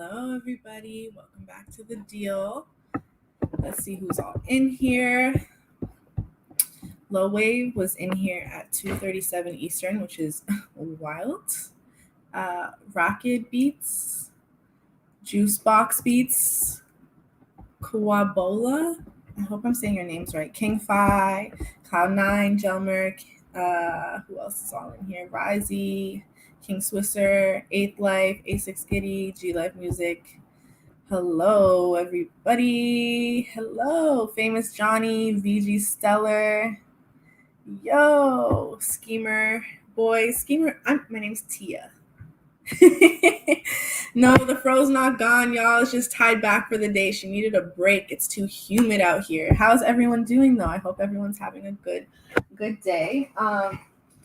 Hello, everybody. Welcome back to the deal. Let's see who's all in here. Low Wave was in here at 2:37 Eastern, which is wild. Rocket Beats, Juicebox Beats, Kuwabola. I hope I'm saying your names right. King Fi, Cloud9, Jelmer. Who else is all in here? Risey, King Swisser, 8th Life, A6 Giddy, G Life Music. Hello, everybody. Hello, Famous Johnny, VG Stellar. Yo, Schemer Boy. Schemer, my name's Tia. No, the fro's not gone, y'all. It's just tied back for the day. She needed a break. It's too humid out here. How's everyone doing, though? I hope everyone's having a good day.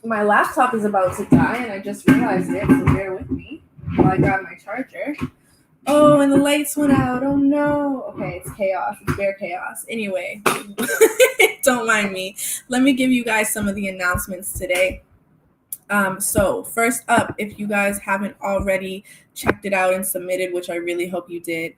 My laptop is about to die, and I just realized it, so bear with me while I grab my charger. Oh, and the lights went out. Oh, no. Okay, it's chaos. It's bare chaos. Anyway, don't mind me. Let me give you guys some of the announcements today. So first up, if you guys haven't already checked it out and submitted, which I really hope you did,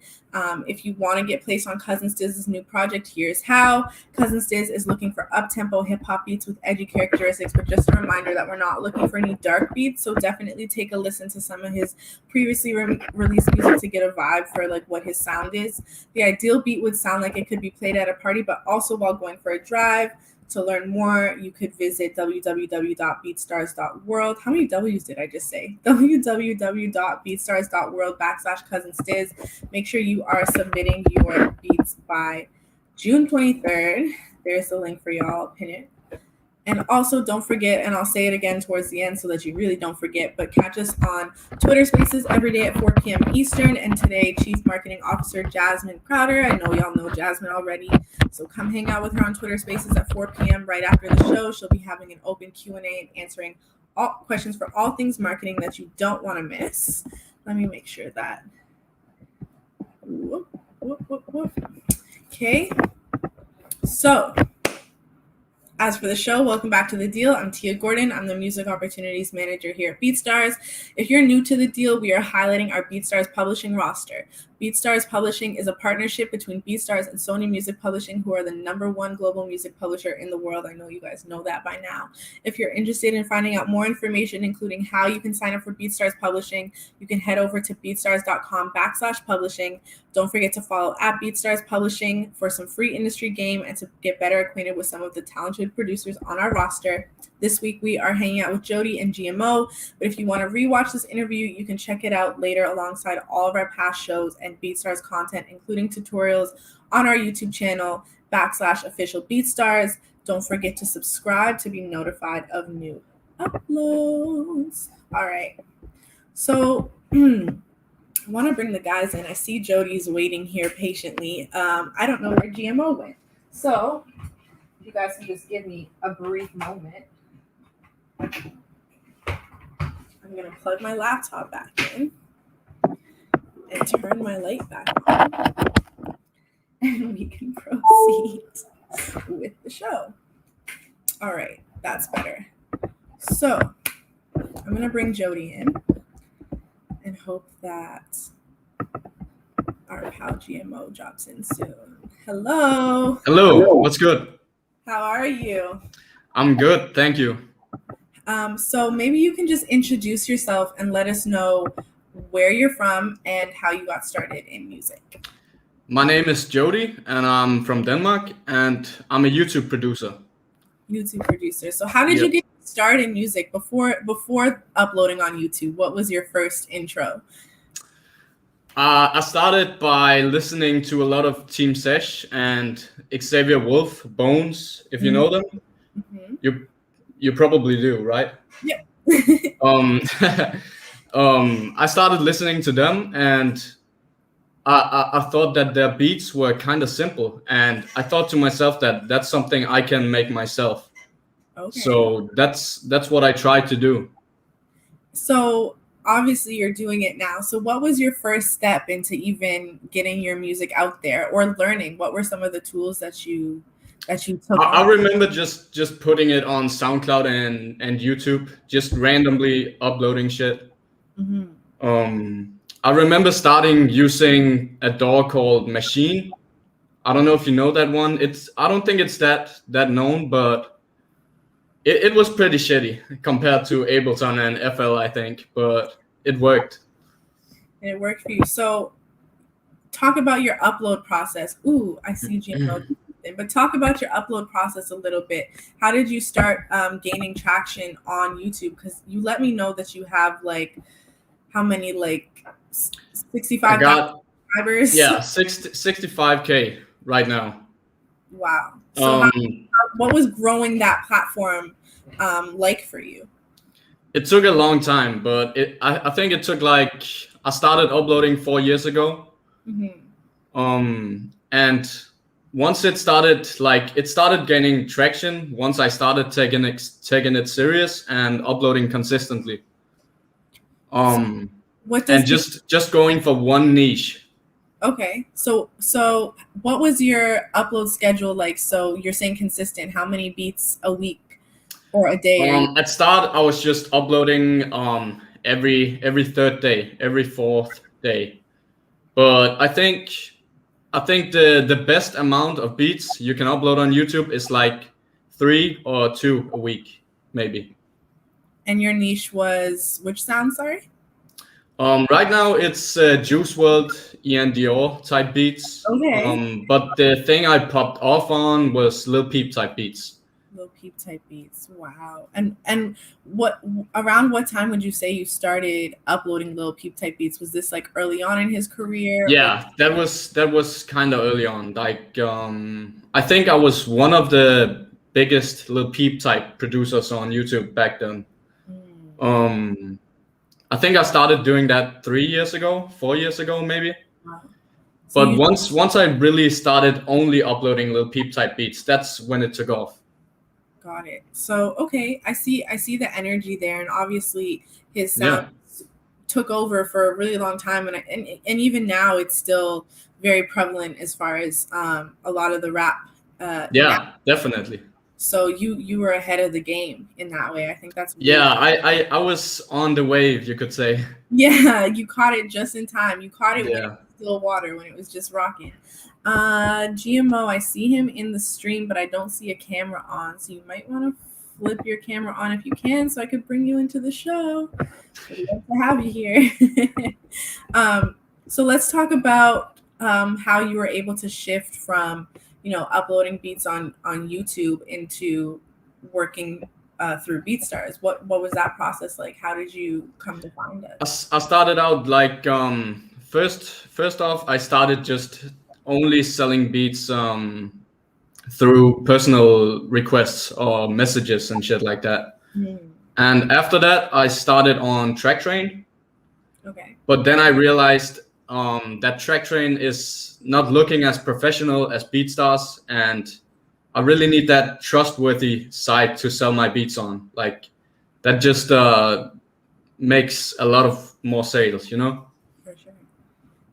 if you want to get placed on Cousin Stiz's new project, here's how. Cousin Stiz is looking for up-tempo hip-hop beats with edgy characteristics, but just a reminder that we're not looking for any dark beats, so definitely take a listen to some of his previously released music to get a vibe for like what his sound is. The ideal beat would sound like it could be played at a party, but also while going for a drive. To learn more, you could visit www.beatstars.world. How many W's did I just say? www.beatstars.world/Cousin Stiz. Make sure you are submitting your beats by June 23rd. There's the link for y'all. Pin it. And also don't forget, and I'll say it again towards the end so that you really don't forget, but catch us on Twitter Spaces every day at 4 p.m. Eastern. And today, Chief Marketing Officer Jasmine Crowder. I know y'all know Jasmine already, so come hang out with her on Twitter Spaces at 4 p.m. right after the show. She'll be having an open Q&A and answering all questions for all things marketing that you don't want to miss. Let me make sure that. Okay. So, as for the show, welcome back to The Deal. I'm Tia Gordon. I'm the Music Opportunities Manager here at BeatStars. If you're new to The Deal, we are highlighting our BeatStars Publishing roster. BeatStars Publishing is a partnership between BeatStars and Sony Music Publishing, who are the #1 global music publisher in the world. I know you guys know that by now. If you're interested in finding out more information, including how you can sign up for BeatStars Publishing, you can head over to beatstars.com/publishing. Don't forget to follow at BeatStars Publishing for some free industry game and to get better acquainted with some of the talented producers on our roster. This week, we are hanging out with Jody and GMO, but if you want to rewatch this interview, you can check it out later alongside all of our past shows and BeatStars content, including tutorials on our YouTube channel, /official BeatStars. Don't forget to subscribe to be notified of new uploads. All right. So, I want to bring the guys in. I see Jody's waiting here patiently. I don't know where GMO went. So, if you guys can just give me a brief moment. I'm going to plug my laptop back in and turn my light back on, and we can proceed with the show. All right, that's better. So, I'm going to bring Jody in and hope that our pal GMO drops in soon. Hello. Hello. What's good? How are you? I'm good. Thank you. So maybe you can just introduce yourself and let us know where you're from and how you got started in music. My name is Jody, and I'm from Denmark, and I'm a YouTube producer. So how did you get started in music before uploading on YouTube? What was your first intro? I started by listening to a lot of Team Sesh and Xavier Wolf, Bones, if you know them. Mm-hmm. You probably do, right? Yeah. I started listening to them, and I thought that their beats were kind of simple, and I thought to myself that that's something I can make myself. Okay. So that's what I tried to do. So obviously you're doing it now. So what was your first step into even getting your music out there or learning? What were some of the tools that you took? I remember just putting it on SoundCloud and YouTube, just randomly uploading shit. Mm-hmm. I remember starting using a DAW called Machine. I don't know if you know that one. I don't think it's that known, but it was pretty shitty compared to Ableton and FL, I think, but it worked. And it worked for you. So talk about your upload process. Ooh, I see GMO. But talk about your upload process a little bit. How did you start gaining traction on YouTube? Because you let me know that you have like how many, like 65,000 subscribers? Yeah, 65K right now. Wow. So what was growing that platform like for you? It took a long time, but I think it took like, I started uploading 4 years ago. And once it started gaining traction once I started taking it serious and uploading consistently. And just going for one niche. Okay. So what was your upload schedule like? So you're saying consistent. How many beats a week or a day? At start, I was just uploading every third day, every fourth day. But I think the best amount of beats you can upload on YouTube is like 3 or 2 a week, maybe. And your niche was which sound? Sorry. Right now it's Juice WRLD, Ian Dior type beats. Okay. But the thing I popped off on was Lil Peep type beats. Lil Peep type beats. Wow. And what around what time would you say you started uploading Lil Peep type beats? Was this like early on in his career? Yeah, that was kind of early on. Like I think I was one of the biggest Lil Peep type producers on YouTube back then. I think I started doing that 4 years ago, maybe. Wow. So but once I really started only uploading Lil Peep type beats, that's when it took off. Got it. So okay, I see the energy there, and obviously his sound took over for a really long time, and even now it's still very prevalent as far as a lot of the rap. Definitely. So you were ahead of the game in that way. I think that's I was on the wave, you could say. Yeah, you caught it just in time. You caught it when it was still water, when it was just rocking. GMO, I see him in the stream, but I don't see a camera on. So you might want to flip your camera on if you can, so I could bring you into the show. I'd love to have you here. So let's talk about how you were able to shift from, uploading beats on YouTube into working through BeatStars. What was that process like? How did you come to find us? I started out like first off, I started just only selling beats through personal requests or messages and shit like that. And after that, I started on TrackTrain. Okay. But then I realized that TrackTrain is not looking as professional as BeatStars, and I really need that trustworthy site to sell my beats on. Like that just makes a lot of more sales, For sure.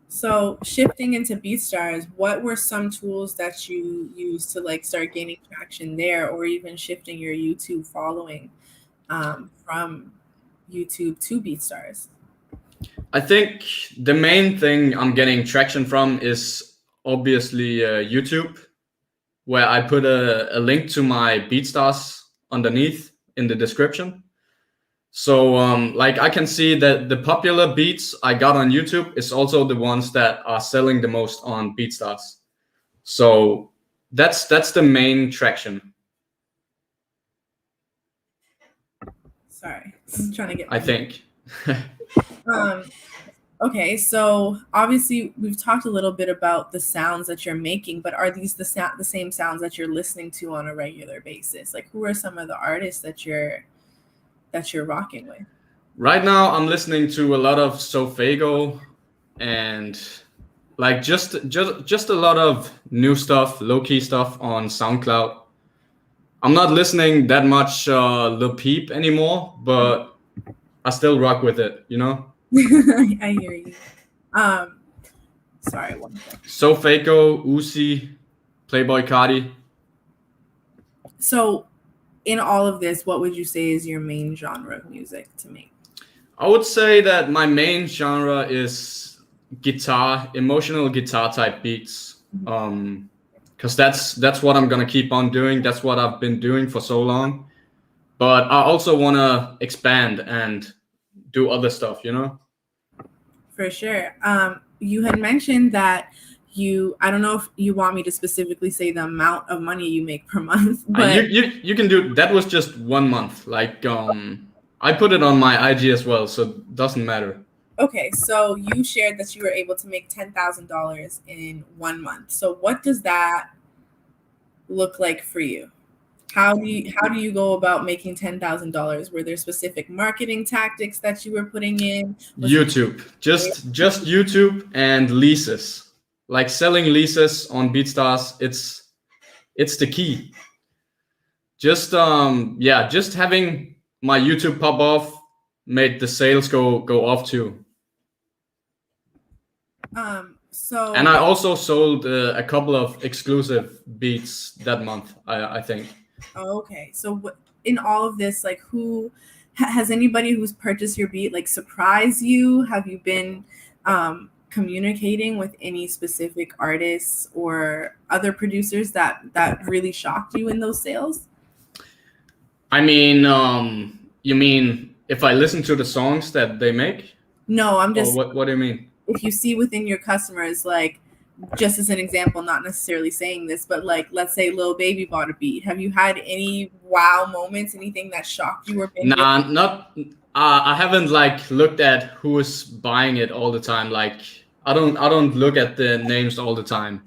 So shifting into BeatStars, what were some tools that you used to like start gaining traction there, or even shifting your YouTube following from YouTube to BeatStars? I think the main thing I'm getting traction from is obviously YouTube, where I put a link to my BeatStars underneath in the description. So like I can see that the popular beats I got on YouTube is also the ones that are selling the most on BeatStars. So that's the main traction. Sorry, I'm trying to get. I think. Okay, so obviously we've talked a little bit about the sounds that you're making, but are these the same sounds that you're listening to on a regular basis? Like, who are some of the artists that you're rocking with? Right now, I'm listening to a lot of Sofago and like just a lot of new stuff, low-key stuff on SoundCloud. I'm not listening that much Lil Peep anymore, but I still rock with it, I hear you. Sorry, one second. Sofago, Uzi, Playboy Cardi. So in all of this, what would you say is your main genre of music to make? I would say that my main genre is guitar, emotional guitar type beats. Because that's what I'm gonna keep on doing. That's what I've been doing for so long. But I also wanna expand and do other stuff, you know? For sure. You had mentioned that I don't know if you want me to specifically say the amount of money you make per month, but You can do that. Was just 1 month. Like I put it on my IG as well, so it doesn't matter. okay, so you shared that you were able to make $10,000 in 1 month. So what does that look like for you? How do you go about making $10,000? Were there specific marketing tactics that you were putting in? YouTube, just YouTube and leases, like selling leases on BeatStars. It's the key. Just just having my YouTube pop off made the sales go off too. So And I also sold a couple of exclusive beats that month. I think. okay. So in all of this, like, who has anybody who's purchased your beat like surprised you? Have you been communicating with any specific artists or other producers that really shocked you in those sales? I mean, you mean if I listen to the songs that they make? No, I'm just. What do you mean? If you see within your customers, like, just as an example, not necessarily saying this, but like, let's say Lil Baby bought a beat. Have you had any wow moments, anything that shocked you or been? Nah, not. I haven't like looked at who is buying it all the time. Like I don't look at the names all the time.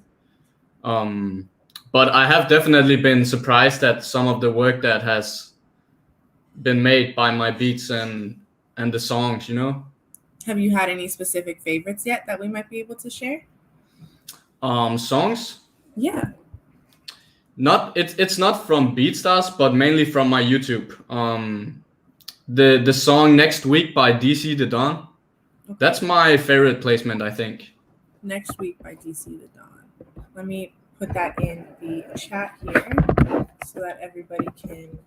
But I have definitely been surprised at some of the work that has been made by my beats and the songs. You know. Have you had any specific favorites yet that we might be able to share? Songs. Yeah. It's not from BeatStars, but mainly from my YouTube. The song Next Week by DC the Don. Okay. That's my favorite placement, I think. Next Week by DC the Don. Let me put that in the chat here so that everybody can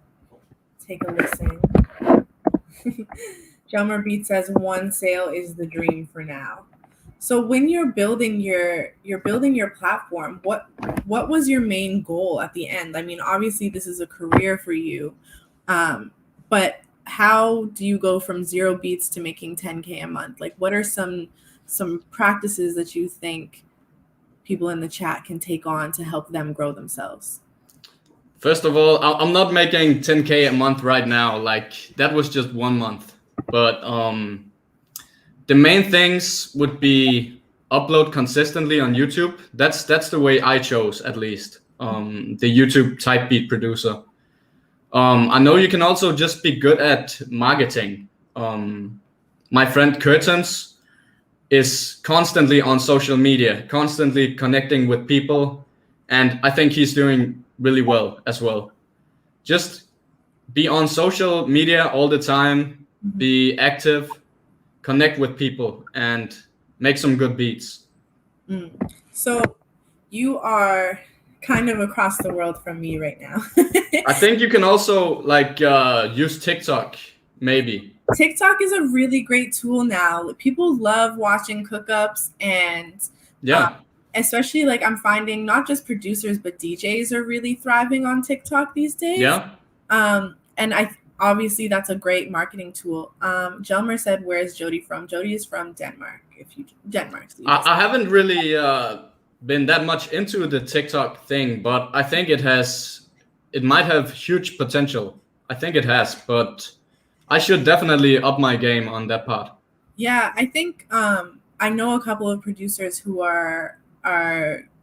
take a listen. Jelmer Beat says one sale is the dream for now. So when you're building your platform, what was your main goal at the end? I mean, obviously this is a career for you, but how do you go from 0 beats to making 10K a month? Like, what are some practices that you think people in the chat can take on to help them grow themselves? First of all, I'm not making 10K a month right now. Like that was just 1 month, but the main things would be upload consistently on YouTube. That's the way I chose, at least. The YouTube type beat producer. I know you can also just be good at marketing. My friend Curtains is constantly on social media, constantly connecting with people, and I think he's doing really well as well. Just be on social media all the time, be active, connect with people, and make some good beats. So you are kind of across the world from me right now. I think you can also like use TikTok, maybe. TikTok is a really great tool now. People love watching cook-ups, and especially like I'm finding not just producers but DJs are really thriving on TikTok these days. Yeah. And obviously that's a great marketing tool. Jelmer said, "Where's Jody from?" Jody is from Denmark. Denmark. So I haven't really been that much into the TikTok thing, but I think it might have huge potential. I think it has, but I should definitely up my game on that part. Yeah, I think I know a couple of producers who are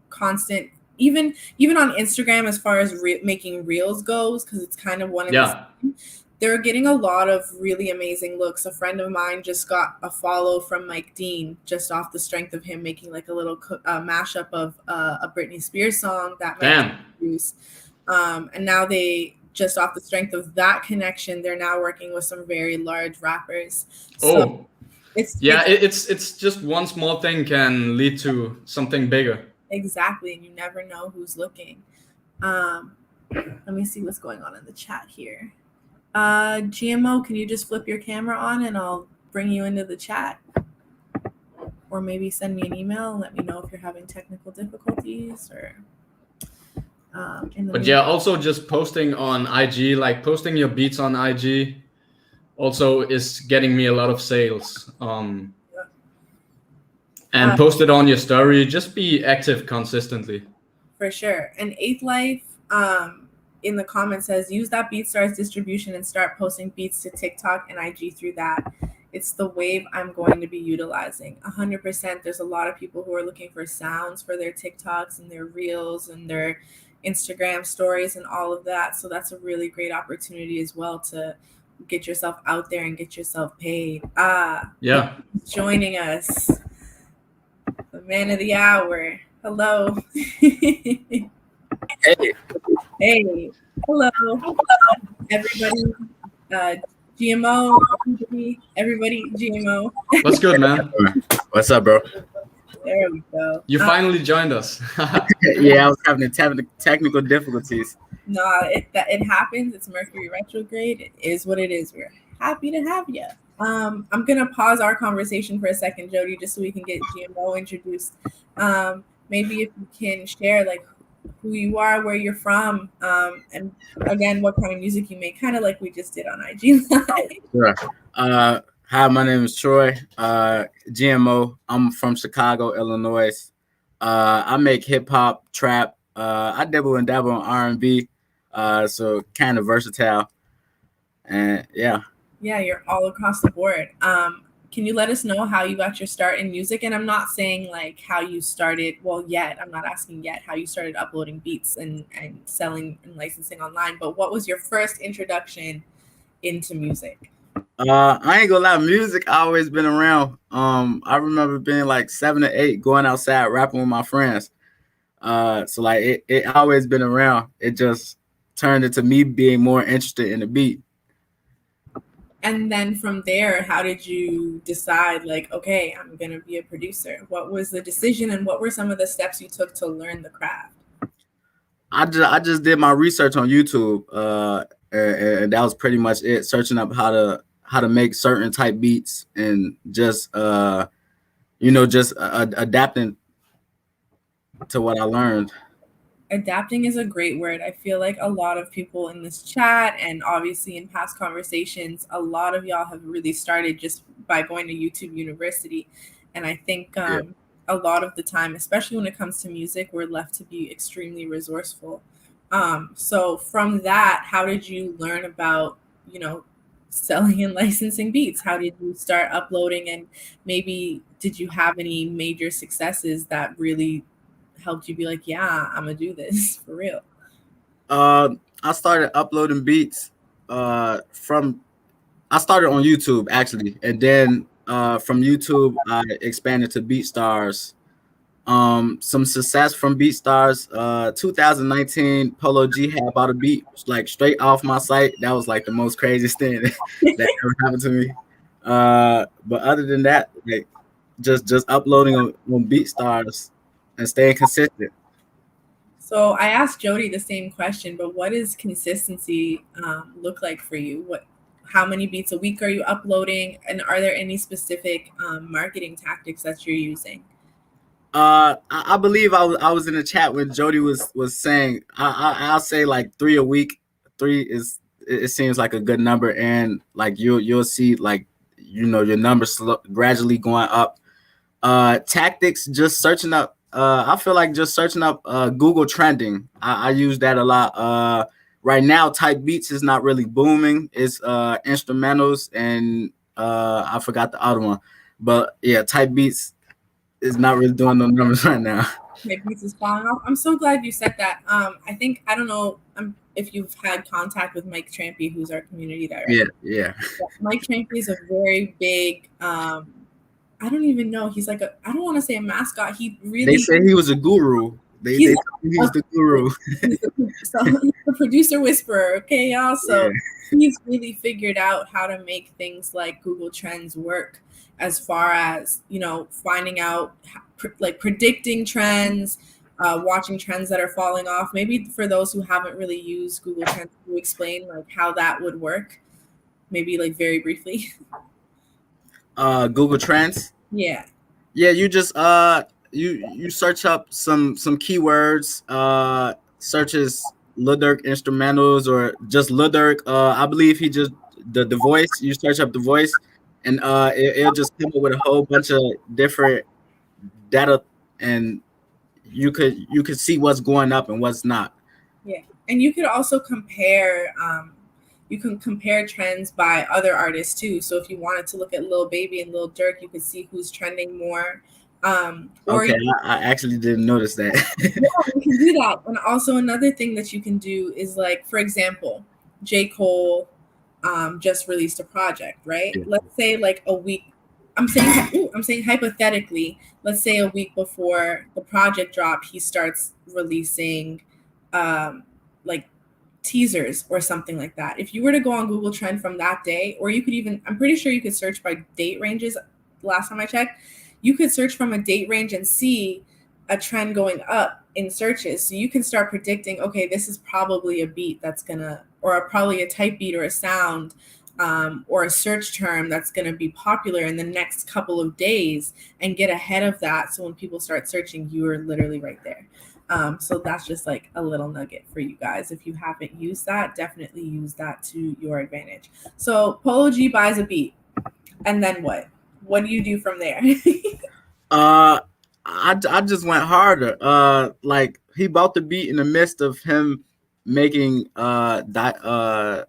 constant, even on Instagram as far as making reels goes, because it's kind of one of the. They're getting a lot of really amazing looks. A friend of mine just got a follow from Mike Dean just off the strength of him making like a little mashup of a Britney Spears song that Mike produced. And now just off the strength of that connection, they're now working with some very large rappers. So it's just one small thing can lead to something bigger. Exactly, and you never know who's looking. Let me see what's going on in the chat here. GMO, can you just flip your camera on and I'll bring you into the chat, or maybe send me an email and let me know if you're having technical difficulties or. But yeah, also just posting on IG, like posting your beats on IG, also is getting me a lot of sales. And post it on your story. Just be active consistently. For sure. And Eighth Life in the comments says, use that BeatStars distribution and start posting beats to TikTok and IG through that. It's the wave I'm going to be utilizing. 100%. There's a lot of people who are looking for sounds for their TikToks and their reels and their Instagram stories and all of that. So that's a really great opportunity as well to get yourself out there and get yourself paid. Yeah. Joining us, the man of the hour. Hello. Hey. Hey. Hello. Everybody. GMO. Everybody. GMO. What's good, man? What's up, bro? There we go. You finally joined us. Yeah, I was having technical difficulties. No, it happens. It's Mercury retrograde. It is what it is. We're happy to have you. I'm gonna pause our conversation for a second, Jody, just so we can get GMO introduced. Maybe if you can share like who you are, where you're from, and again what kind of music you make, kind of like we just did on IG Live. Sure. Hi, my name is Troy. GMO. I'm from Chicago, Illinois. I make hip hop, trap. I dabble and dabble on R&B. So kind of versatile. And yeah. Yeah, you're all across the board. Can you let us know how you got your start in music? And I'm not saying like how you started, I'm not asking yet how you started uploading beats and selling and licensing online, but what was your first introduction into music? I ain't gonna lie, music always been around. I remember being like 7 or 8, going outside rapping with my friends. So like it always been around. It just turned into me being more interested in the beat. And then from there, how did you decide like, okay, I'm going to be a producer? What was the decision and what were some of the steps you took to learn the craft? I just did my research on YouTube, and that was pretty much it. Searching up how to make certain type beats and just adapting to what I learned. Adapting is a great word. I feel like a lot of people in this chat and obviously in past conversations, a lot of y'all have really started just by going to YouTube University. And I think a lot of the time, especially when it comes to music, we're left to be extremely resourceful. So from that, how did you learn about, selling and licensing beats? How did you start uploading? And maybe did you have any major successes that really helped you be like, yeah, I'm gonna do this for real? I started uploading beats I started on YouTube actually, and then from YouTube I expanded to BeatStars. Some success from BeatStars. 2019 Polo G had bought a beat like straight off my site. That was like the most craziest thing that ever happened to me. But other than that, like just uploading on BeatStars and staying consistent. So I asked Jody the same question, but what does consistency look like for you? How many beats a week are you uploading? And are there any specific marketing tactics that you're using? I believe I was in the chat when Jody was saying I'll say like 3 a week. 3 is, it seems like a good number, and like you'll see like your numbers gradually going up. Tactics, just searching up. I feel like just searching up Google trending. I use that a lot. Right now, type beats is not really booming. It's instrumentals and I forgot the other one, but yeah, type beats is not really doing no numbers right now. Type beats is falling off. I'm so glad you said that. I don't know if you've had contact with Mike Trampy, who's our community director. Yeah. Mike Trampy is a very big. I don't even know. He's like I don't want to say a mascot. He really. They say he was a guru. He's the guru. He's the producer whisperer. Okay, y'all. So he's really figured out how to make things like Google Trends work, as far as finding out, like predicting trends, watching trends that are falling off. Maybe for those who haven't really used Google Trends, to explain like how that would work. Maybe like very briefly. Google Trends. Yeah. Yeah, you just you search up some keywords, searches Lil Durk instrumentals or just Lil Durk. I believe he just the voice. You search up the voice, and it'll just come up with a whole bunch of different data, and you could see what's going up and what's not. Yeah, and you could also compare. You can compare trends by other artists too. So if you wanted to look at Lil Baby and Lil Durk, you could see who's trending more. Or Okay, I actually didn't notice that. yeah, you can do that. And also another thing that you can do is, like, for example, J. Cole just released a project, right? Yeah. Let's say like a week. I'm saying hypothetically, let's say a week before the project drop, he starts releasing like teasers or something like that. If you were to go on Google Trend from that day, or you could even, I'm pretty sure you could search by date ranges. Last time I checked, you could search from a date range and see a trend going up in searches. So you can start predicting, okay, this is probably a beat that's gonna, or probably a type beat or a sound, or a search term that's gonna be popular in the next couple of days, and get ahead of that. So when people start searching, you are literally right there. So that's just like a little nugget for you guys. If you haven't used that, definitely use that to your advantage. So Polo G buys a beat, and then what? What do you do from there? I just went harder. Like he bought the beat in the midst of him making what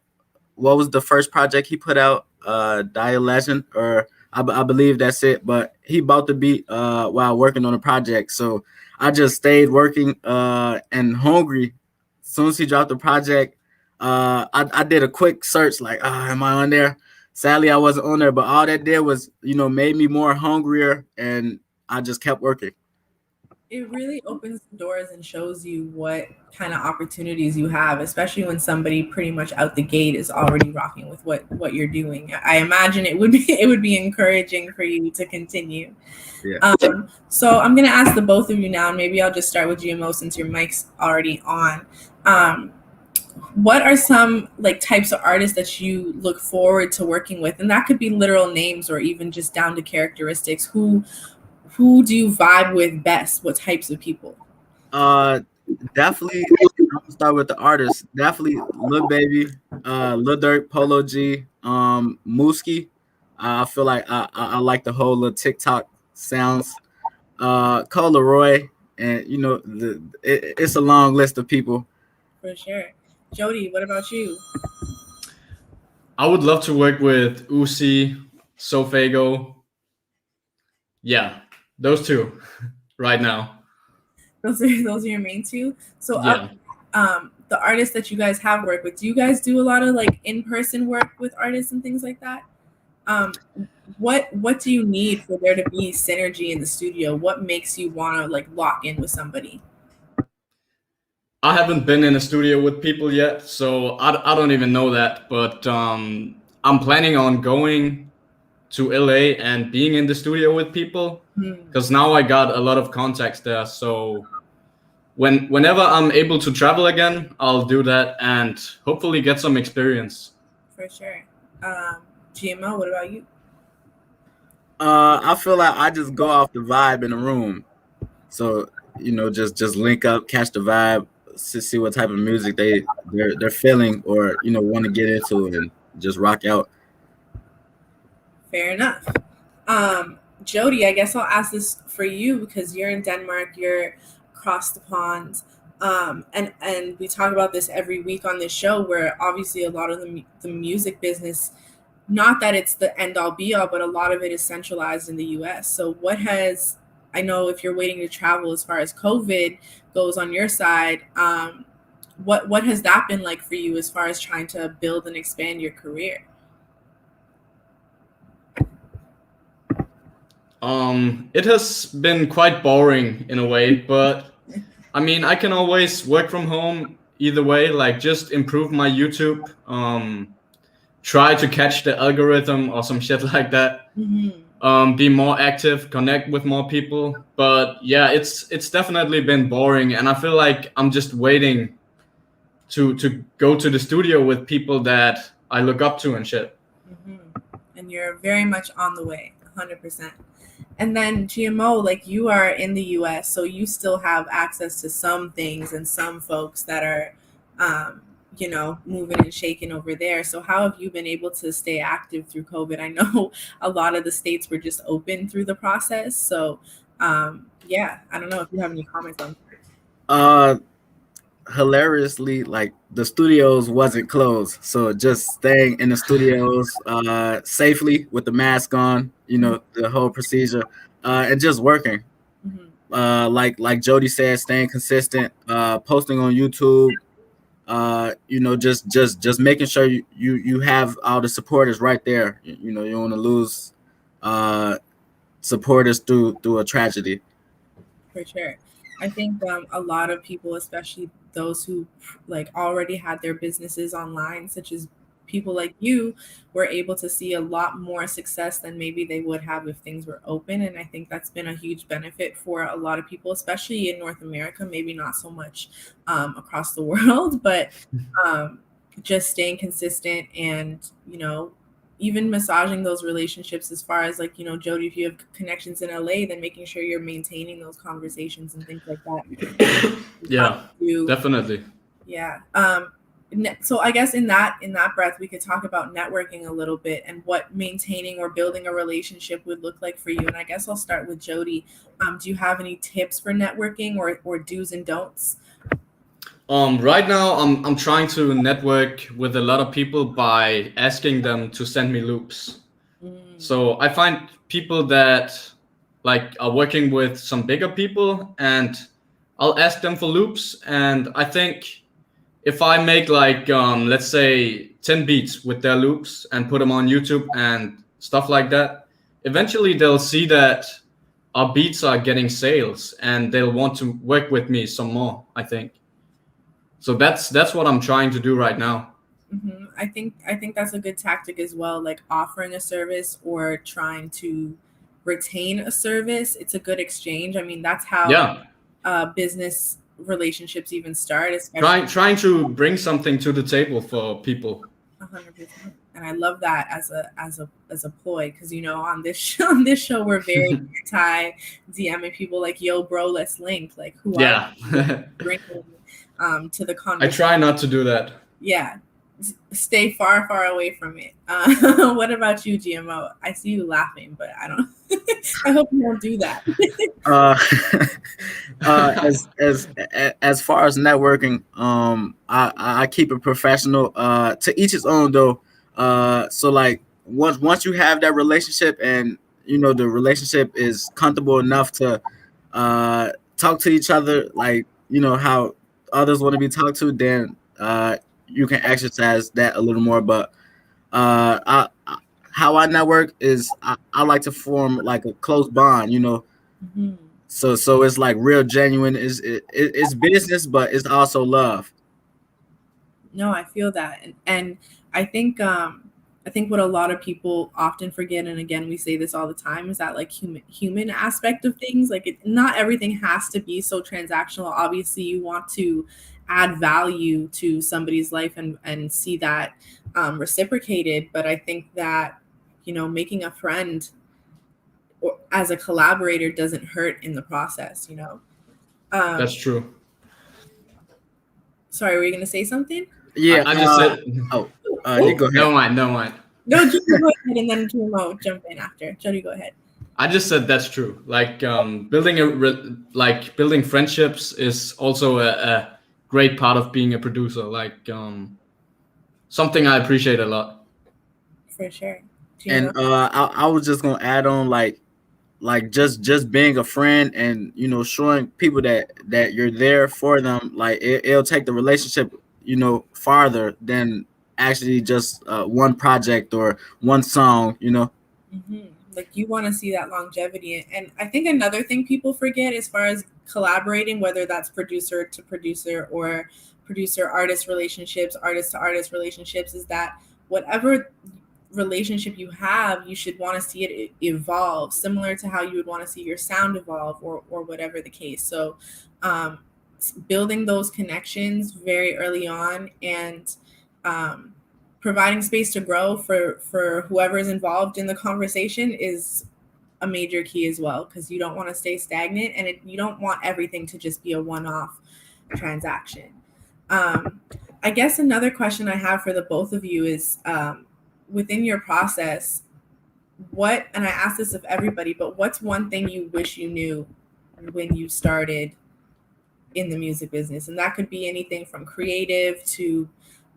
was the first project he put out? Die a Legend, or I believe that's it. But he bought the beat while working on the project, so I just stayed working and hungry. As soon as he dropped the project, I did a quick search, like, am I on there? Sadly, I wasn't on there, but all that did was, made me more hungrier, and I just kept working. It really opens the doors and shows you what kind of opportunities you have, especially when somebody pretty much out the gate is already rocking with what you're doing. I imagine it would be encouraging for you to continue. Yeah. So I'm gonna ask the both of you now, and maybe I'll just start with GMO since your mic's already on. What are some like types of artists that you look forward to working with? And that could be literal names or even just down to characteristics. Who do you vibe with best? What types of people? Definitely, I'll start with the artists. Definitely Lil Baby, Lil Durk, Polo G, Mooski. I feel like I like the whole little TikTok sounds. Cole Leroy, and it's a long list of people. For sure. Jody, what about you? I would love to work with Uzi, Sofago. Yeah, those two right now. Those are your main two. So Yeah. The artists that you guys have worked with, do you guys do a lot of like in-person work with artists and things like that? What do you need for there to be synergy in the studio? What makes you want to like lock in with somebody? I haven't been in a studio with people yet, so I don't even know that. But I'm planning on going to LA and being in the studio with people, because now I got a lot of contacts there. So whenever I'm able to travel again, I'll do that and hopefully get some experience. For sure. GMO, what about you? I feel like I just go off the vibe in the room. So, just link up, catch the vibe, to see what type of music they're feeling or want to get into, and just rock out. Fair enough. Jody, I guess I'll ask this for you because you're in Denmark, you're across the pond. And we talk about this every week on this show, where obviously a lot of the music business, not that it's the end all be all, but a lot of it is centralized in the US. So I know if you're waiting to travel as far as COVID goes on your side, what has that been like for you as far as trying to build and expand your career? It has been quite boring in a way, but I mean, I can always work from home either way, like just improve my YouTube, try to catch the algorithm or some shit like that. Be more active, connect with more people. But yeah, it's definitely been boring, and I feel like I'm just waiting to go to the studio with people that I look up to and shit. And you're very much on the way. 100%. And then GMO, like you are in the US, so you still have access to some things and some folks that are, moving and shaking over there. So how have you been able to stay active through COVID? I know a lot of the states were just open through the process. So, yeah, I don't know if you have any comments on that. Hilariously, like the studios wasn't closed, so just staying in the studios safely with the mask on, the whole procedure, and just working. Like Jody said, staying consistent, posting on YouTube, just making sure you have all the supporters right there. You don't want to lose supporters through a tragedy. For sure. I think a lot of people, especially those who like already had their businesses online, such as people like you, were able to see a lot more success than maybe they would have if things were open. And I think that's been a huge benefit for a lot of people, especially in North America, maybe not so much across the world, but just staying consistent and, even massaging those relationships as far as like, Jody, if you have connections in LA, then making sure you're maintaining those conversations and things like that. Yeah, definitely. Yeah. So I guess in that breath, we could talk about networking a little bit and what maintaining or building a relationship would look like for you. And I guess I'll start with Jody. Do you have any tips for networking or do's and don'ts? Right now, I'm trying to network with a lot of people by asking them to send me loops. So I find people that like are working with some bigger people, and I'll ask them for loops. And I think if I make like let's say 10 beats with their loops and put them on YouTube and stuff like that, eventually they'll see that our beats are getting sales, and they'll want to work with me some more, I think. So that's what I'm trying to do right now. I think that's a good tactic as well, like offering a service or trying to retain a service. It's a good exchange. I mean, that's how business relationships even start. Trying to bring something to the table for people. 100%. And I love that as a ploy, because on this show we're very anti DMing people like, yo bro, let's link, like who are you bringing to the conversation. I try not to do that. Yeah, stay far away from it. What about you, GMO? I see you laughing, but I don't I hope you don't do that. As far as networking, I keep it professional, to each his own though. So like once you have that relationship and the relationship is comfortable enough to talk to each other, like how others want to be talked to, then you can exercise that a little more. But how I network is I like to form like a close bond, So it's like real genuine. It's business, but it's also love. No, I feel that, and I think what a lot of people often forget, and again we say this all the time, is that like human aspect of things. Like not everything has to be so transactional. Obviously, you want to add value to somebody's life and see that reciprocated. But I think that making a friend or as a collaborator doesn't hurt in the process. That's true. Sorry, were you going to say something? Yeah, I just said. Go ahead. No mind. No, Jody, go ahead, and then GMO jump in after. Jody, go ahead. I just said that's true. Like building friendships is also a great part of being a producer. Like something I appreciate a lot. For sure. And I was just gonna add on like just being a friend and showing people that you're there for them. Like it'll take the relationship farther than actually just one project or one song. Like you want to see that longevity. And I think another thing people forget as far as collaborating, whether that's producer to producer or producer artist relationships, artist to artist relationships, is that whatever relationship you have, you should want to see it evolve, similar to how you would want to see your sound evolve or whatever the case. So building those connections very early on and providing space to grow for whoever is involved in the conversation is a major key as well, because you don't want to stay stagnant, and you don't want everything to just be a one-off transaction. I guess another question I have for the both of you is, within your process, and I ask this of everybody, but what's one thing you wish you knew when you started in the music business? And that could be anything from creative to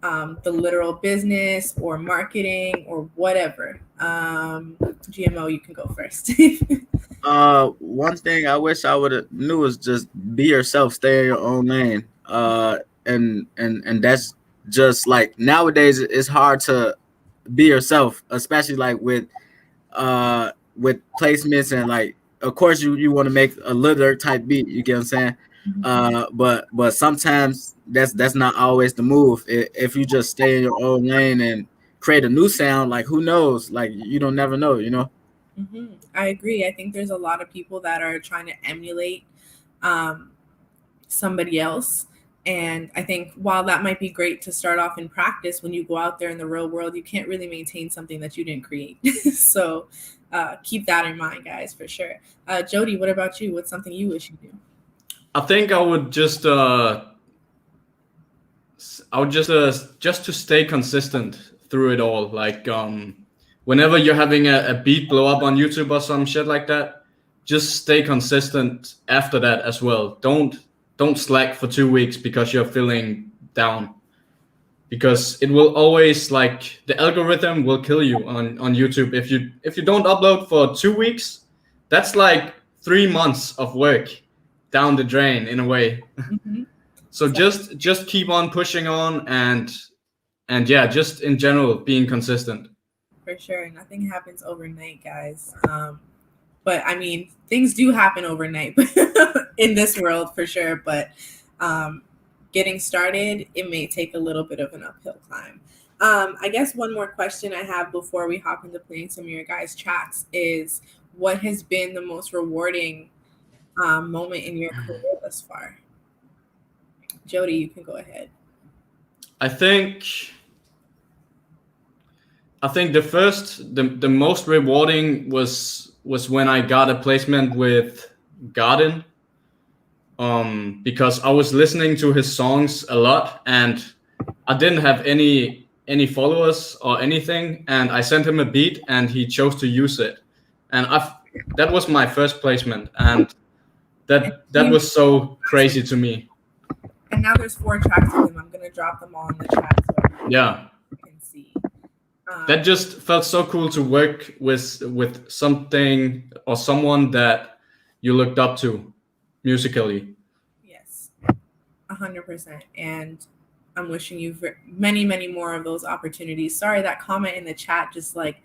the literal business or marketing or whatever. GMO, you can go first. One thing I wish I would have knew is just be yourself, stay in your own lane. And that's just like nowadays it's hard to be yourself, especially like with placements and like of course you want to make a literary type beat, you get what I'm saying? But sometimes that's not always the move. If you just stay in your own lane and create a new sound, like who knows? Like you don't never know, you know? I agree. I think there's a lot of people that are trying to emulate somebody else. And I think while that might be great to start off in practice, when you go out there in the real world, you can't really maintain something that you didn't create. So keep that in mind, guys, for sure. Jody, what about you? What's something you wish you knew? I think I would just to stay consistent through it all. Like whenever you're having a beat blow up on YouTube or some shit like that, just stay consistent after that as well. Don't slack for 2 weeks because you're feeling down, because it will always, like, the algorithm will kill you on YouTube if you don't upload for 2 weeks. That's like 3 months of work down the drain in a way. So just keep on pushing on and yeah, just in general being consistent. For sure. Nothing happens overnight, guys. But I mean, things do happen overnight in this world for sure. But getting started, it may take a little bit of an uphill climb. I guess one more question I have before we hop into playing some of your guys' tracks is, what has been the most rewarding moment in your career thus far? Jody, you can go ahead. I think the most rewarding was when I got a placement with Garden, because I was listening to his songs a lot and I didn't have any followers or anything, and I sent him a beat and he chose to use it, and that was my first placement, and that was so crazy to me. And now there's 4 tracks of them. I'm gonna drop them all in the chat so yeah you can see. That just felt so cool to work with something or someone that you looked up to musically. Yes, 100%. And I'm wishing you many, many more of those opportunities. Sorry, that comment in the chat just like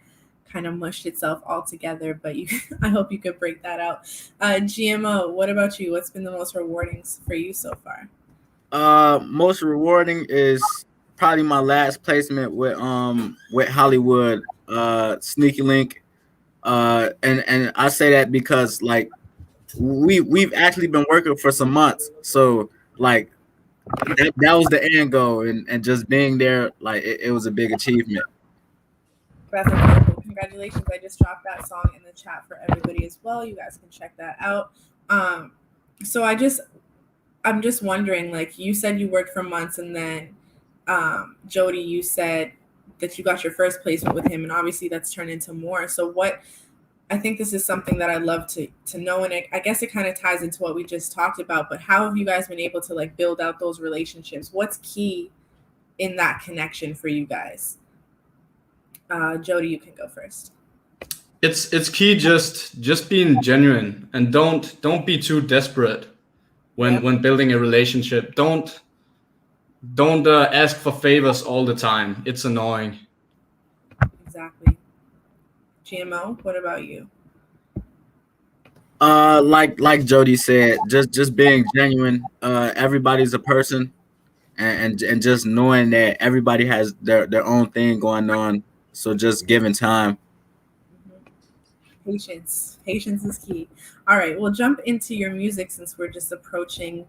kind of mushed itself all together, but I hope you could break that out. GMO, what about you? What's been the most rewarding for you so far? Most rewarding is probably my last placement with Hollywood, Sneaky Link. And I say that because like we've actually been working for some months. So like that was the end goal, and just being there, like it was a big achievement. That's incredible. Congratulations. I just dropped that song in the chat for everybody as well. You guys can check that out. So I'm just wondering, like, you said you worked for months, and then Jody, you said that you got your first placement with him, and obviously that's turned into more. So I think this is something that I'd love to know, and I guess it kind of ties into what we just talked about, but how have you guys been able to like build out those relationships? What's key in that connection for you guys? Jody, you can go first. It's key just being genuine, and don't be too desperate when building a relationship. Don't ask for favors all the time. It's annoying. Exactly. GMO, what about you? Like Jody said, just being genuine. Everybody's a person, and just knowing that everybody has their own thing going on. So just giving time. Patience is key. All right, we'll jump into your music since we're just approaching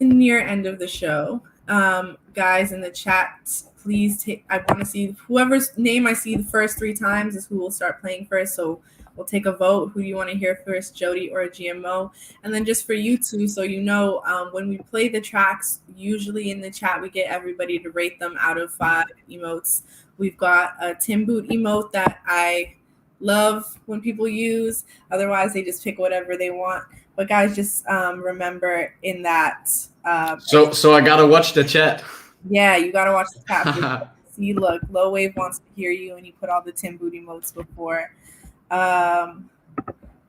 the near end of the show. Guys in the chat, please I want to see whoever's name I see the first 3 times is who will start playing first. So we'll take a vote. Who do you want to hear first, Jody or a GMO? And then just for you two, so you know, when we play the tracks, usually in the chat, we get everybody to rate them out of 5 emotes. We've got a Tim Boot emote that I love when people use. Otherwise, they just pick whatever they want. But guys, just remember in that. So I gotta watch the chat. Yeah, you gotta watch the chat. See, look, Low Wave wants to hear you, and you put all the Tim Boot emotes before.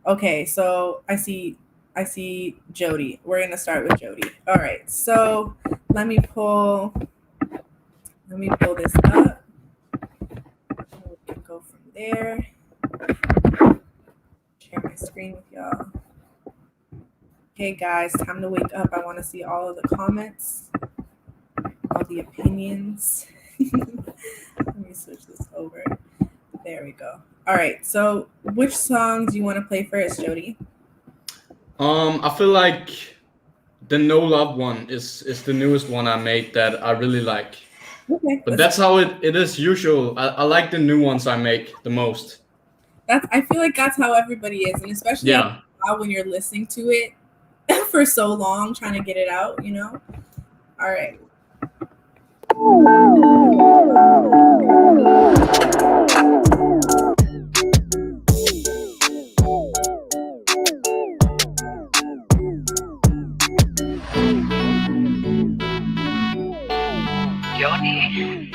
Okay, so I see Jody. We're gonna start with Jody. All right, so let me pull this up. We can go from there. Share my screen with y'all. Okay, guys, time to wake up. I want to see all of the comments, all the opinions. Let me switch this over. There we go. All right, so which songs do you want to play first, Jody? I feel like the No Love one is the newest one I made that I really like. Okay. But that's how it is usual. I like the new ones I make the most. I feel like that's how everybody is, and especially when you're listening to it for so long, trying to get it out, you know? All right. Jody.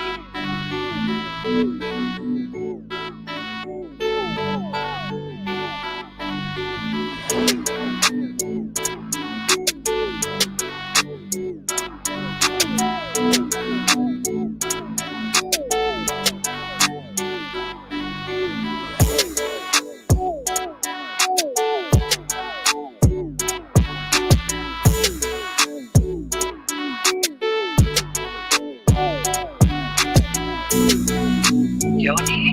Jody.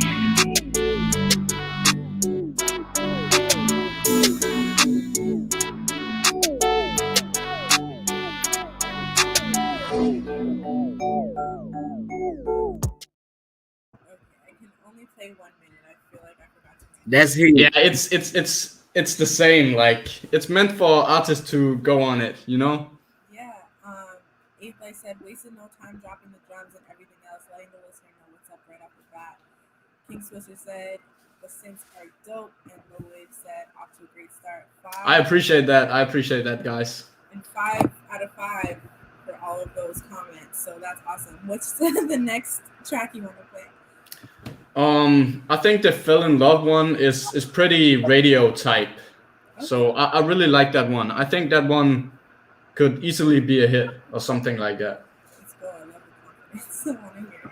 Play 1 minute. I feel like I forgot to. That's here. Yeah, it's the same. Like it's meant for artists to go on it, you know. Yeah. Eighth I said wasted no time dropping the drums and everything else, letting the listener know what's up right off the bat. King Swisher said the synths are dope, and Low Wave said off to a great start. 5. I appreciate that, guys. And 5 out of 5 for all of those comments. So that's awesome. What's the next track you want to play? I think the Fell in Love one is pretty radio type. Okay. So I really like that one. I think that one could easily be a hit or something like that. Let's go. I love the confidence. I want to hear it.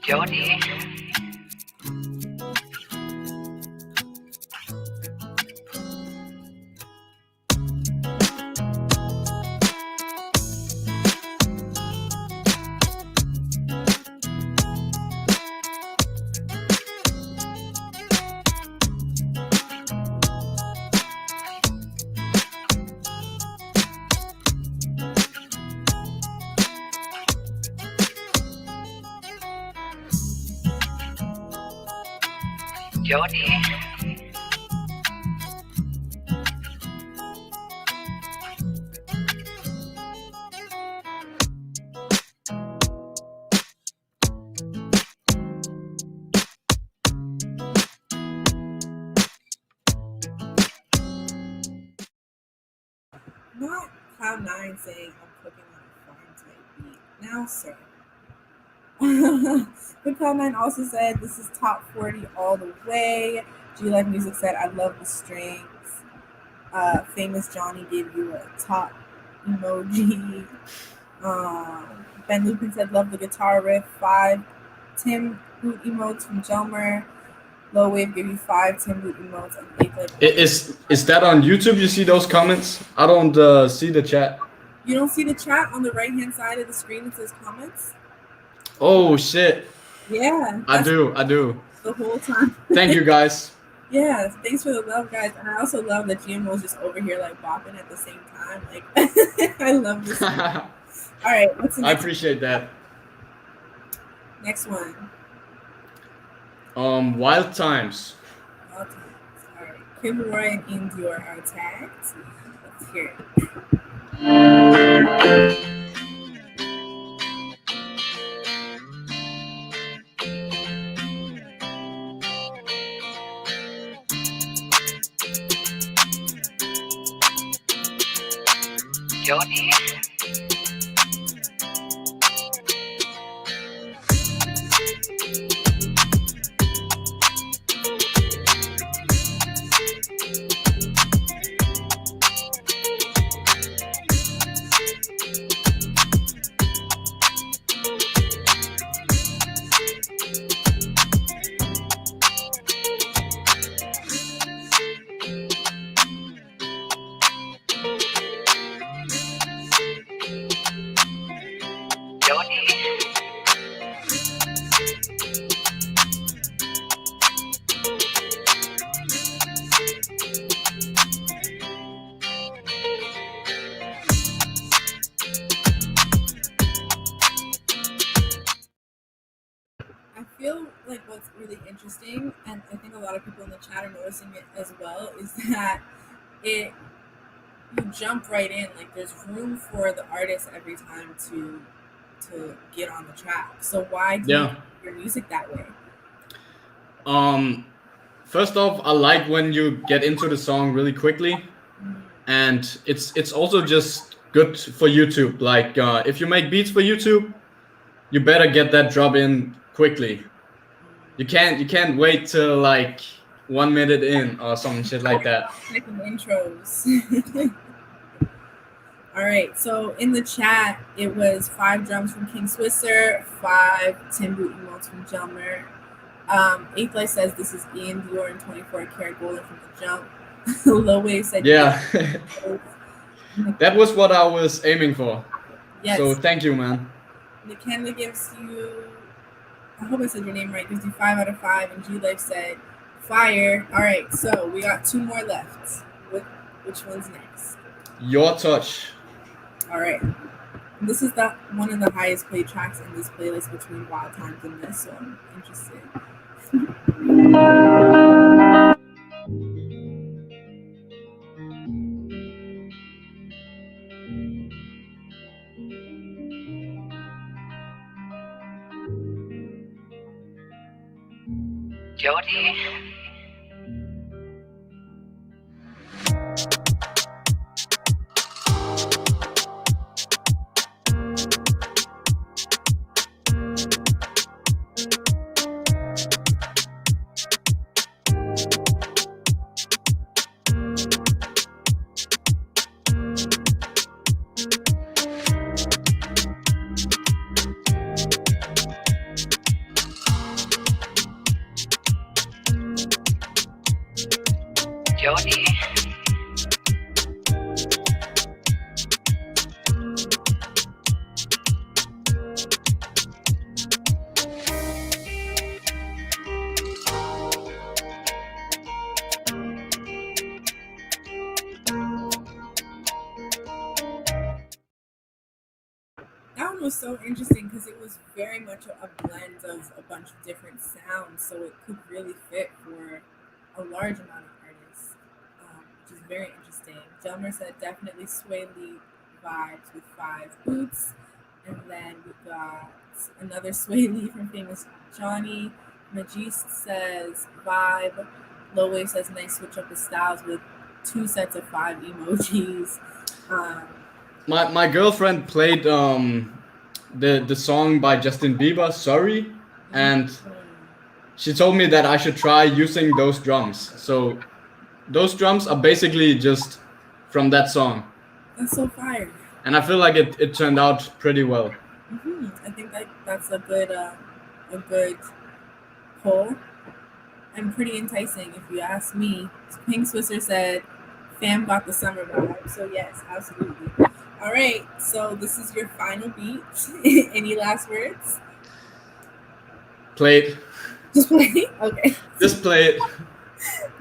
Jody. Jody. Not Cloud9 saying I'm cooking on a farm type beat. Now, sir. But Cloud9 also said this is top 40 all the way. G Life Music said I love the strings. Famous Johnny gave you a top emoji. Ben Lupin said love the guitar riff. 5 Tim Boot emotes from Jelmer. Low Wave gave you 5 Tim Boot emotes. And is that on YouTube? You see those comments? I don't see the chat. You don't see the chat on the right hand side of the screen? It says comments. Oh shit. Yeah. I do. The whole time. Thank you guys. Yeah, thanks for the love, guys. And I also love that GMO is just over here like bopping at the same time. Like, I love this. All right, what's the I next? appreciate that. Next one. Wild Times. All times. All right, Kid Roy and Endure are tagged. Let's hear it. Jody. Jody. I feel like what's really interesting, and I think a lot of people in the chat are noticing it as well, is that you jump right in. Like there's room for the artist every time to get on the track. So why do you Yeah. make your music that way? First off, I like when you get into the song really quickly, and it's also just good for YouTube. Like if you make beats for YouTube, you better get that drop in quickly. You can't wait till like 1 minute in or some shit like that. Making intros. All right, so in the chat, it was 5 drums from King Swisser, 5 Tim Boot emotes from Jelmer. Eighth Life says this is Ian Dior and 24 Karat Golden from the jump. Low Wave said Yeah. That was what I was aiming for. yes. So thank you, man. McKenna gives you, I hope I said your name right, gives you 5 out of 5, and G Life said fire. All right, so we got 2 more left. Which one's next? Your Touch. All right. This is one of the highest played tracks in this playlist between Wild Times and this, so I'm interested. Jody. Jody. That one was so interesting because it was very much a blend of a bunch of different sounds, so it could really fit for a large amount of artists, which is very interesting. Jelmer said definitely Sway Lee vibes with 5 boots, and then we got another Sway Lee from Famous Johnny. Majiste says vibe. Low Wave says nice switch up the styles with 2 sets of 5 emojis. My girlfriend played the song by Justin Bieber, Sorry, and she told me that I should try using those drums. So those drums are basically just from that song. That's so fire. And I feel like it turned out pretty well. I think that's a good poll and pretty enticing if you ask me. Pink Swisser said, "Fam got the summer vibe." So yes, absolutely. All right, so this is your final beat. Any last words? Play it. Just play. Okay. Just play it.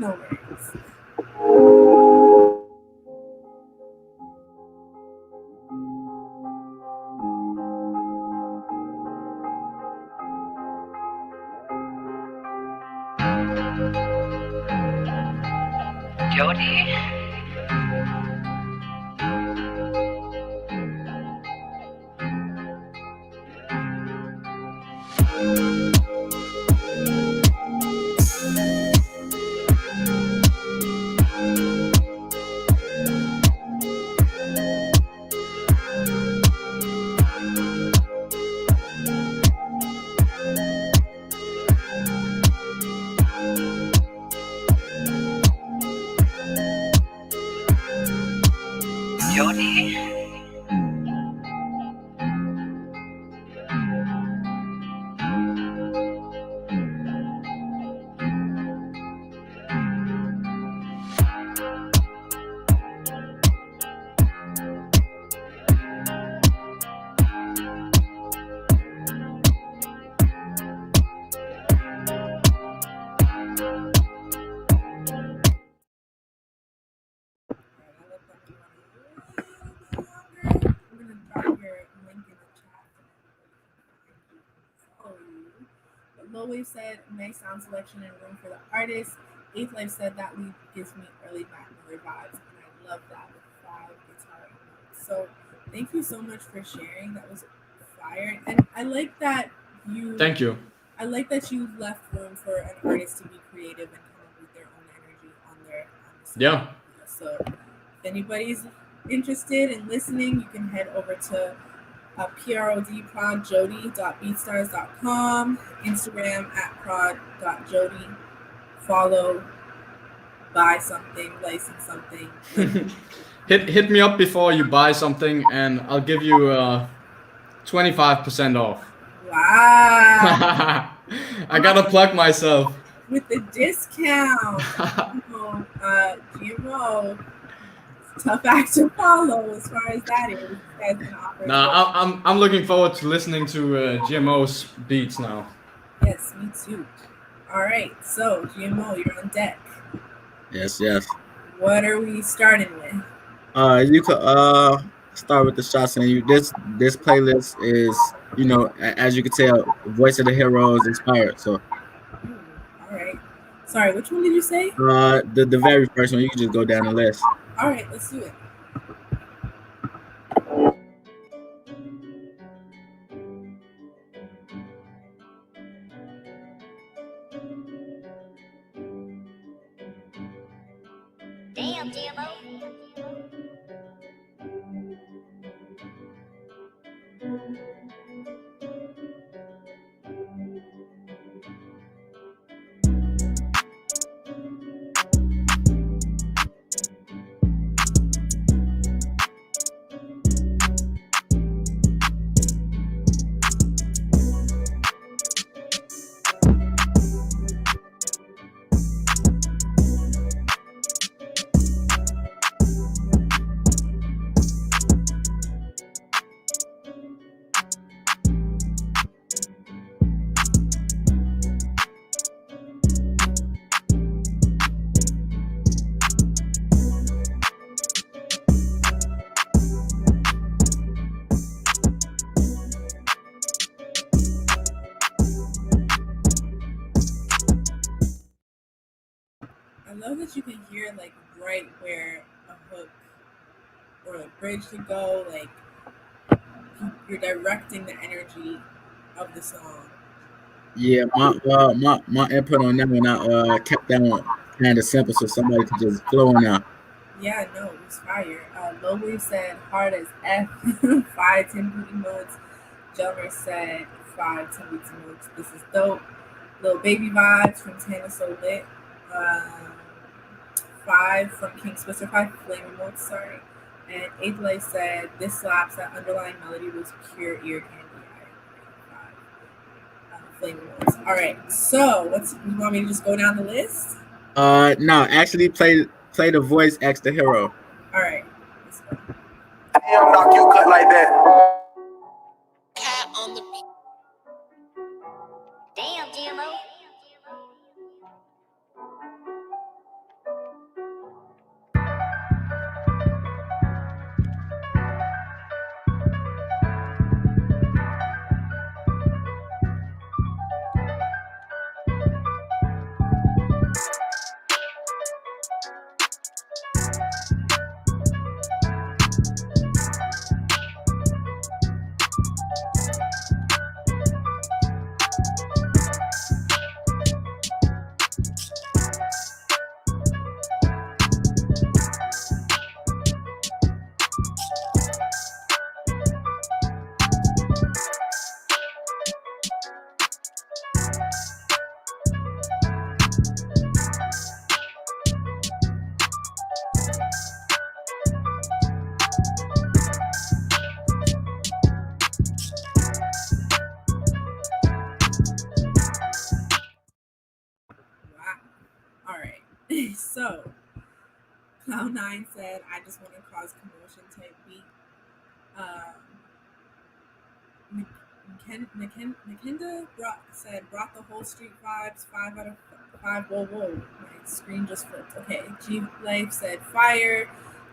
No worries. Jody. Jody. I'm gonna drop your link in the chat. Follow you. But Low Wave said, nice sound selection and room for the artist. Eighth Life said that lead gives me early Mac Miller vibes, and I love that with 5 guitar notes. So thank you so much for sharing. That was fire, and I like that you. Thank you. I like that you left room for an artist to be creative and come up with their own energy on the song. Yeah. So if anybody's interested in listening, you can head over to prodjody.beatstars.com, Instagram @prod.jody. Follow, buy something, license something. Hit me up before you buy something, and I'll give you 25% off. Wow. I gotta plug myself. With the discount. GMO. Tough act to follow as far as that is. You guys can offer. Nah, I'm looking forward to listening to GMO's beats now. Yes, me too. All right, so GMO, you're on deck. Yes. What are we starting with? You could start with the shots, and this playlist is, as you can tell, Voice of the Heroes inspired. So All right. Sorry, which one did you say? the very first one, you can just go down the list. All right, let's do it. Damn, GMO. I love that you can hear like right where a hook or a bridge should go. Like you're directing the energy of the song. Yeah, my input on that one, I kept that one kind of simple, so somebody could just flow on out. Yeah, no, it was fire. Low Wave said hard as F, 5 10 booty modes. Jelmer said 5 10 booty modes. This is dope. Little baby vibes from Tana So Lit. 5 from King Swisher, 5 flame emotes, sorry. And Eighth Life said this slaps. That underlying melody was pure ear candy. I agree. 5 flame emotes. All right, so you want me to just go down the list? No, actually play the voice X the hero. All right, let's go. Damn, knock you cut like that. Cat on the beat. Damn, GMO. Cloud9 said, I just want to cause commotion type beat. Nikinda brought the whole street vibes, 5 out of 5. Whoa, my screen just flipped. Okay, G Life said fire.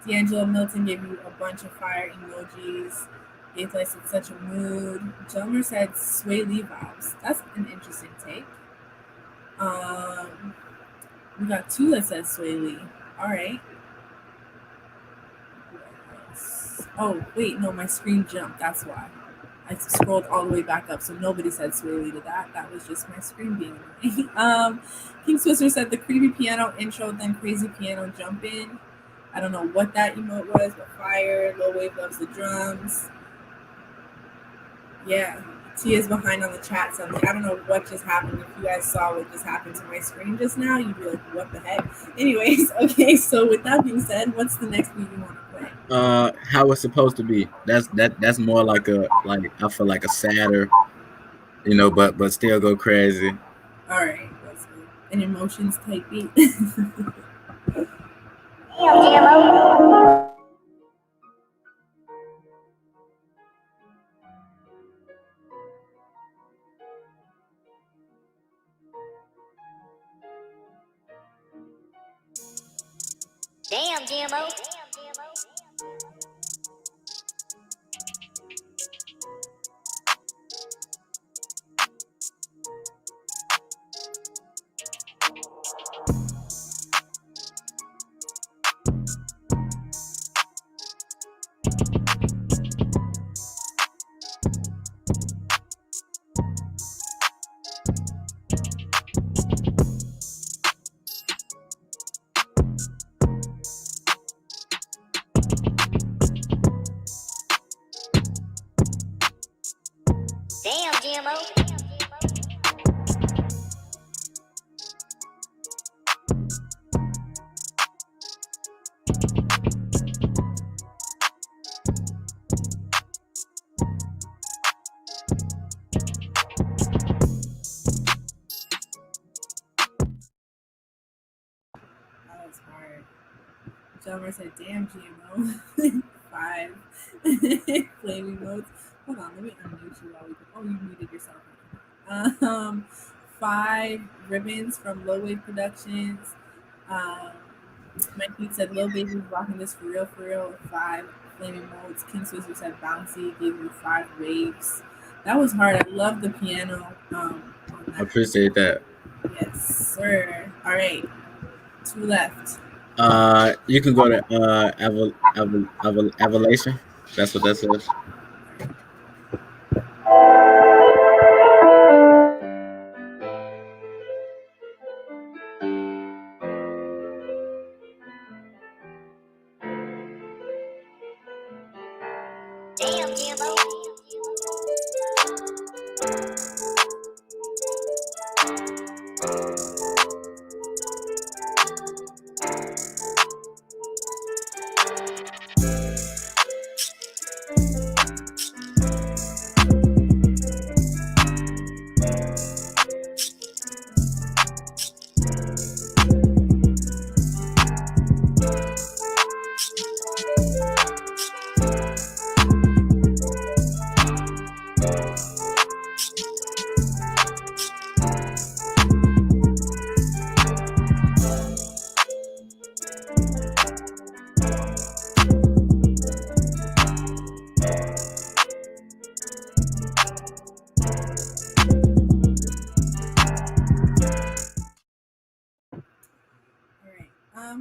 D'Angelo Milton gave you a bunch of fire emojis. Gameplay said such a mood. Jelmer said Sway Lee vibes. That's an interesting take. We got 2 that said Sway Lee. All right. Oh, wait, no, my screen jumped. That's why. I scrolled all the way back up, so nobody said Sway Lee to that. That was just my screen being annoying. King Swisser said the creepy piano intro, then crazy piano jump in. I don't know what that emote was, but fire. Low Wave loves the drums. Yeah. Tia's behind on the chat, so I don't know what just happened. If you guys saw what just happened to my screen just now, you'd be like, what the heck? Anyways, okay, so with that being said, what's the next beat you want to play? How it's supposed to be. That's more like I feel like a sadder, but still go crazy. All right, let's go. An emotions type beat. Damn, GMO. Damn, GMO. That was hard. Jelmer said, damn, GMO. 5 flaming notes. Hold on, let me unmute you while we go. Oh, you muted yourself. 5 ribbons from Low Wave Productions. Mike Pete said, Lil Baby's rocking this for real. 5 flaming modes. King Swizzer said, bouncy, gave you 5 waves. That was hard. I love the piano. I appreciate that. Yes, sir. All right, 2 left. You can go to Evolution. That's what that says. Damn, GMO.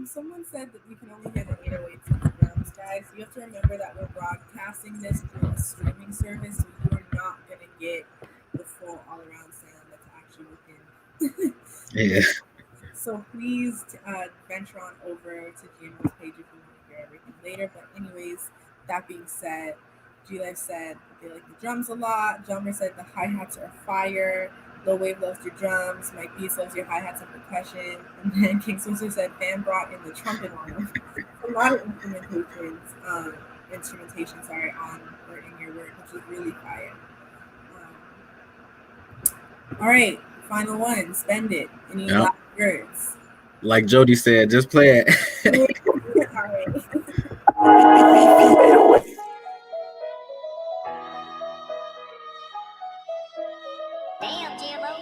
Someone said that you can only hear the 808s on the drums, guys. You have to remember that we're broadcasting this through a streaming service, so you are not going to get the full all-around sound that's actually within. Yeah. So please venture on over to GMO's page if you want to hear everything later. But anyways, that being said, G-Life said they like the drums a lot. Jelmer said the hi-hats are fire. Low Wave loves your drums. Mike Beast loves your hi-hats and percussion. And then King Switzer said Fan brought in the trumpet on. A lot of instrumentation, on or in your work, which is really fire. All right, final one. Spend it. Any last words? Like Jody said, just play it. right. Damn, GMO.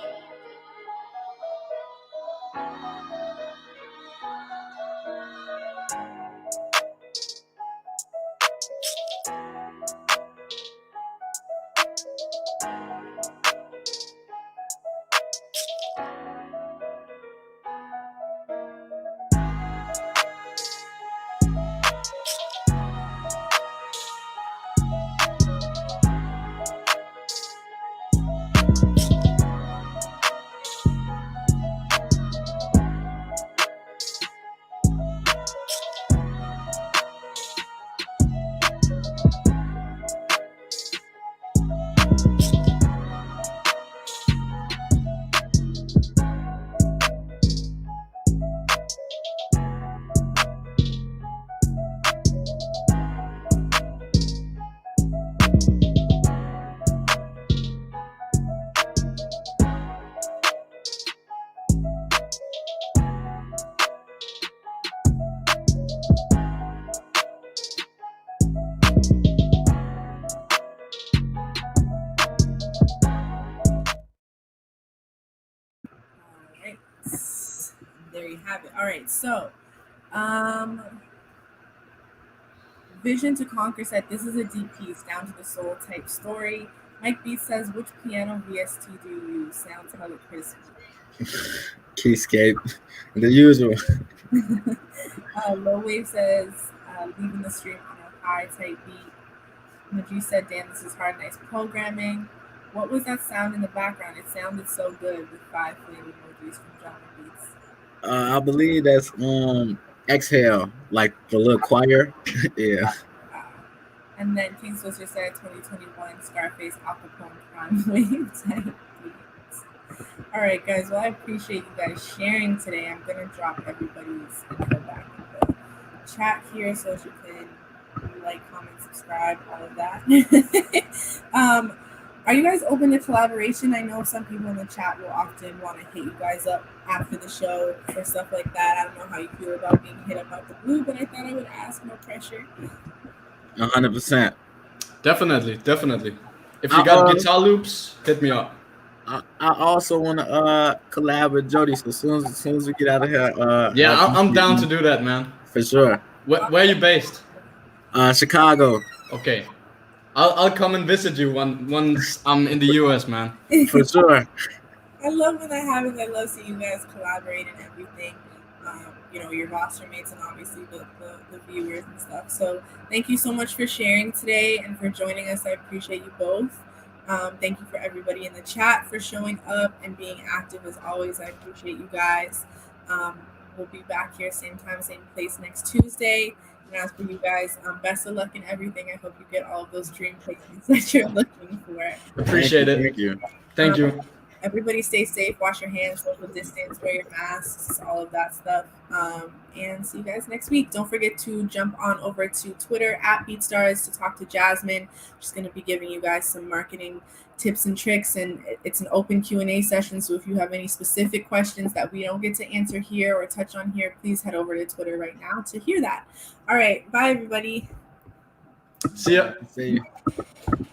All right. There you have it. All right. So, Vision to Conquer said this is a deep piece, down to the soul type story. Mike Beats says, which piano VST do you use? Sounds hella crispy. Keyscape, the usual. Low Wave says, leaving the stream on a high type beat. Majid said, damn, this is hard, nice programming. What was that sound in the background? It sounded so good with 5 flame emojis from John Beats. I believe that's Exhale, like the little choir. Yeah. And then King Swisher said 2021 Scarface Al Capone Prime Wave type beats. All right, guys. Well, I appreciate you guys sharing today. I'm going to drop everybody's info back in the chat here so you can like, comment, subscribe, all of that. Are you guys open to collaboration? I know some people in the chat will often want to hit you guys up after the show for stuff like that. I don't know how you feel about being hit up out the blue, but I thought I would ask, no pressure. 100%. Definitely. If you got guitar loops, hit me up. I also want to collab with Jody. So as soon as we get out of here, I'm down to do that, man. For sure. Where are you based? Chicago. Okay. I'll come and visit you once I'm in the US, man. For sure. I love when that happens. I love seeing you guys collaborate and everything. Your roster mates and obviously the viewers and stuff. So thank you so much for sharing today and for joining us. I appreciate you both. Thank you for everybody in the chat for showing up and being active as always. I appreciate you guys. We'll be back here same time, same place next Tuesday. And as for you guys, best of luck in everything. I hope you get all of those dream placements that you're looking for. Appreciate it. Thank you. Everybody stay safe, wash your hands, social distance, wear your masks, all of that stuff. And see you guys next week. Don't forget to jump on over to Twitter at BeatStars to talk to Jasmine. She's going to be giving you guys some marketing tips and tricks, and it's an open Q&A session. So if you have any specific questions that we don't get to answer here or touch on here, please head over to Twitter right now to hear that. All right. Bye, everybody. See ya. See you.